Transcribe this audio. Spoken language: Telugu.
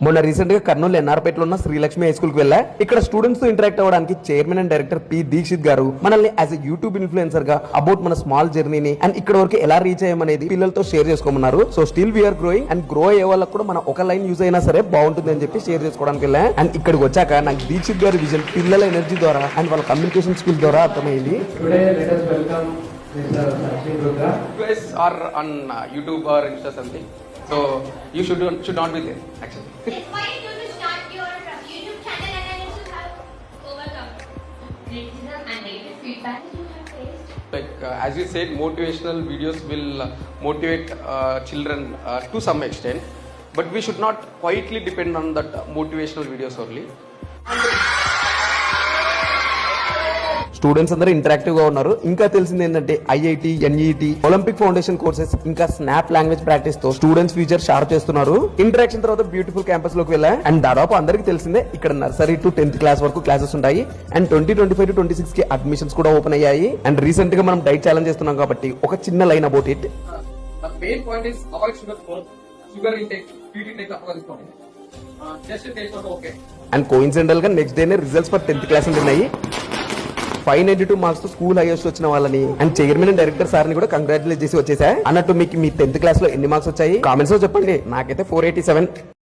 మొన్న రీసెంట్ గా కర్నూలు ఎన్ఆర్పేటలో ఉన్న శ్రీలక్ష్మి హై స్కూల్ కి వెళ్ళా. ఇక్కడ స్టూడెంట్స్ తో ఇంటరాక్ట్ అవ్వడానికి chairman and director P Dikshit గారు మనల్ని యాజ్ ఎ యూట్యూబ్ ఇన్ఫ్లుయెన్సర్ గా అబౌట్ మన స్మాల్ జర్నీని అండ్ ఇక్కడ వరకు ఎలా రీచ్ అయ్యామనేది పిల్లలతో షేర్ చేసుకోమన్నారు. So still we're growing and grow అయ్యే వాళ్ళకి కూడా మన ఒక లైన్ యూజ్ అయినా సరే బాగుంటుంది అని చెప్పి షేర్ చేసుకోవడానికి వెళ్ళా. అండ్ ఇక్కడికి వచ్చాక నాకు దీక్షిత్ గారి విజన్ పిల్లల ఎనర్జీ ద్వారా అండ్ వాళ్ళ కమ్యూనికేషన్ స్కిల్ ద్వారా అర్థమైంది. You guys are on YouTube or Insta something, so you should not be there actually. That's why you need to start your YouTube channel and you should have overcome criticism and negative feedback that you have faced. Like as you said, motivational videos will motivate children to some extent, but we should not quietly depend on that motivational videos only. Students అందరూ ఇంటరాక్టివ్ గా ఉన్నారు. ఇంకా తెలిసింది ఏంటంటే IIT, NET, Olympic foundation courses ఇంకా స్నాప్ లాంగ్వేజ్ ప్రాక్టీస్ తో స్టూడెంట్స్ ఫ్యూచర్ షార్ప్ చేస్తున్నారు. ఇంటరాక్షన్ తర్వాత బ్యూటిఫుల్ క్యాంపస్ లోకి వెళ్ళా. అండ్ దాదాపు అందరికి తెలిసిందే ఇక్కడ నర్సరీ టు 10th క్లాస్ వరకు క్లాసెస్ ఉంటాయి. అండ్ 2025 to 26 కి అడ్మిషన్స్ కూడా ఓపెన్ అయ్యాయి. అండ్ రీసెంట్ గా మనం డైట్ ఛాలెంజ్ చేస్తున్నాం కాబట్టి ఒక చిన్న line about it. The main point is avoid sugar intake, sweet intake తీసుకోండి. Just taste okay. And coincidental గా నెక్స్ట్ డేనే రిజల్ట్స్ ఫర్ 10th క్లాస్ ఉన్నాయి. 592 మార్క్స్ తో స్కూల్ హైయెస్ట్ వచ్చిన వాళ్ళని and chairman and director sir ని కూడా కంగ్రాచులేట్ చేసి వచ్చేసా. అన్నట్టు మీకు మీ 10th క్లాస్ లో ఎన్ని మార్క్స్ వచ్చాయి కామెంట్స్ లో చెప్పండి. నాకైతే 487.